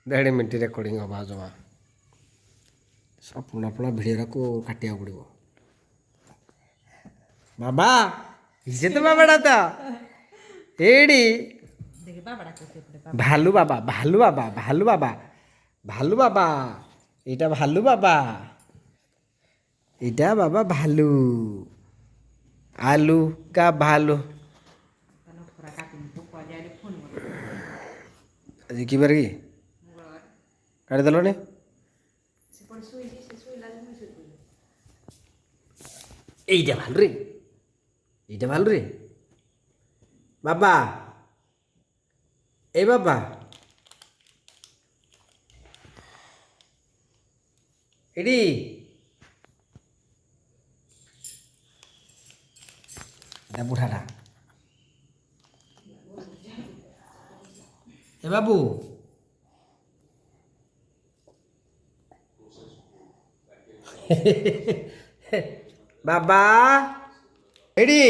ଦେଢ଼ minute recording ହବା ଜମା ପୁରୁଣା ପୁରୁଣା ଭିଡ଼ିଓଟାକୁ କାଟିବାକୁ ପଡ଼ିବ। ବାବା ଇଏ ତ ବାବାଟା ତ ଏଇଠି ଭାଲୁ ବାବା ଭାଲୁ ବାବା ଭାଲୁ ବାବା ଭାଲୁ ବାବା ଏଇଟା ଭାଲୁ ବାବା ଏଇଟା ବାବା ଭାଲୁ ଆଲୁ କା ଭାଲୁ ଆଜି କି ବାର କି କାଟିଦେଲନି এইটা ভালো রে এইটা ভালো রে বাবা এই বাবা এডি এটা বুড়াটা এ বাবু বাবা এডি